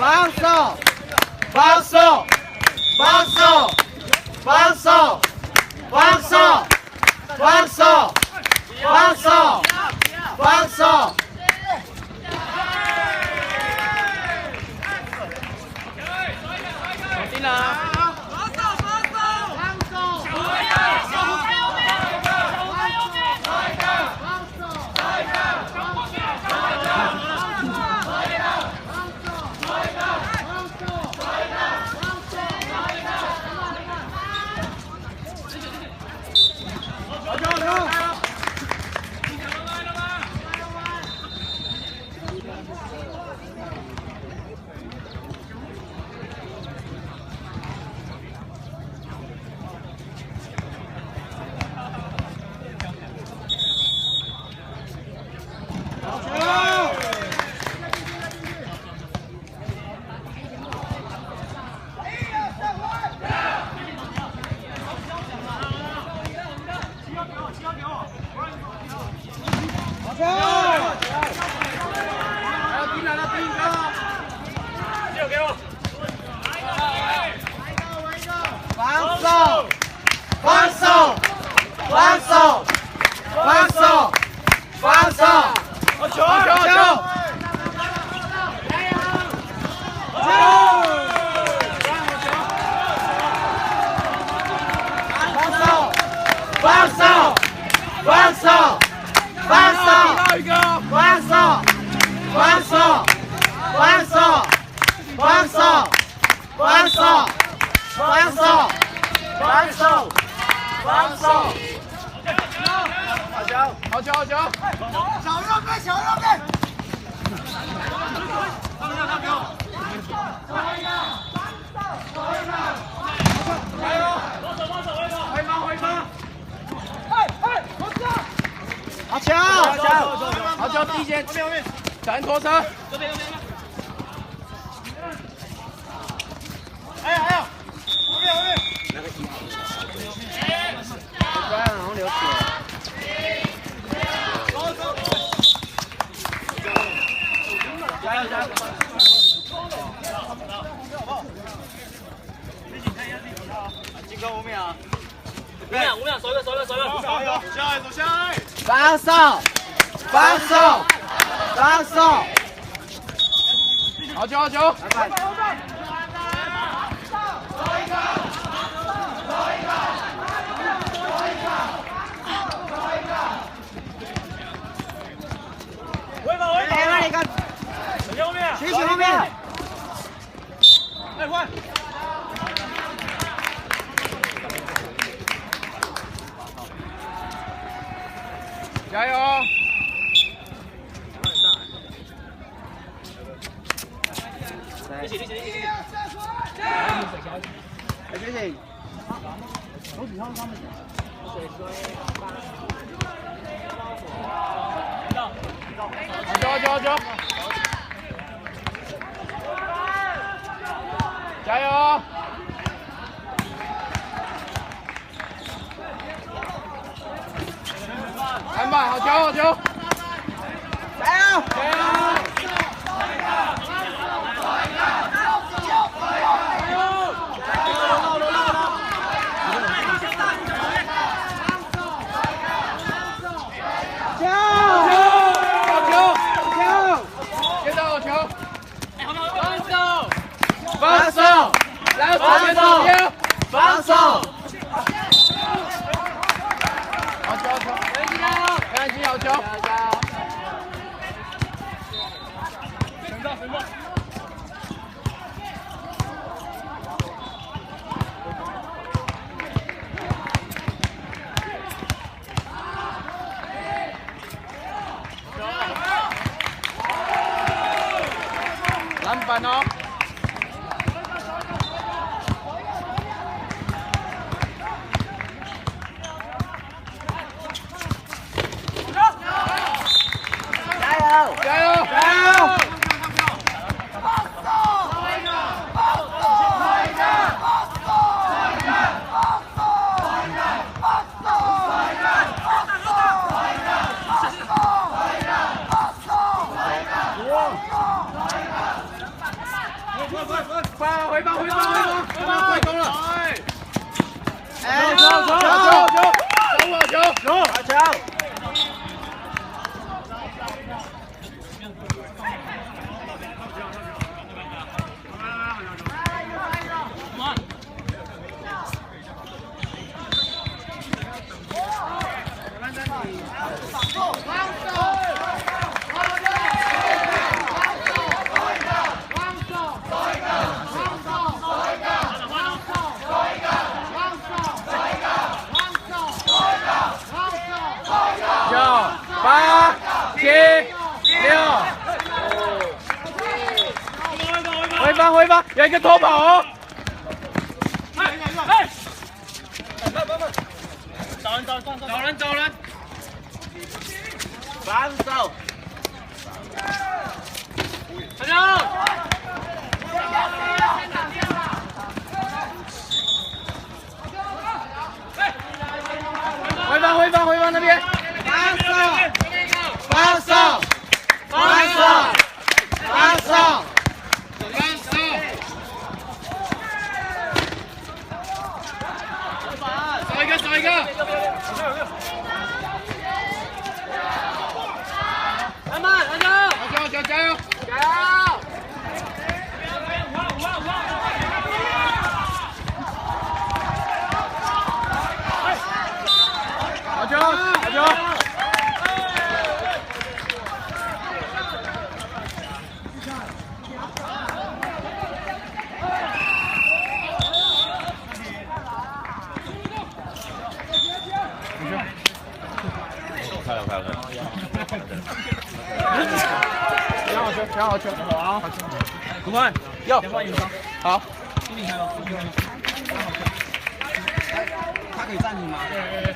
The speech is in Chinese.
防守，防守，防守，防守，防守，防守，防守，防守。定了。 好球，第一线，小人拖车，这边。还有，后面。那个衣服，不然好像流血。加油！进攻5秒，5秒，守一个。走下来。防守！好球！后面。来换。加油！立起！手指上面。水好球！加油！安排，好球，好球！加油！加油！ 放手，然后左边左边，放手。好球好球，杨基好球。篮板哦。 加油！加油！回棒！快攻了！哎，球！八、七、六，回防，有一个偷跑哦！找人！防守！加油！回防那边！ 放手！少一个！慢慢，好球！加油！好球！ 漂亮！抢好球！好，主管，要换一个，好，经理还有，他可以暂停吗？对。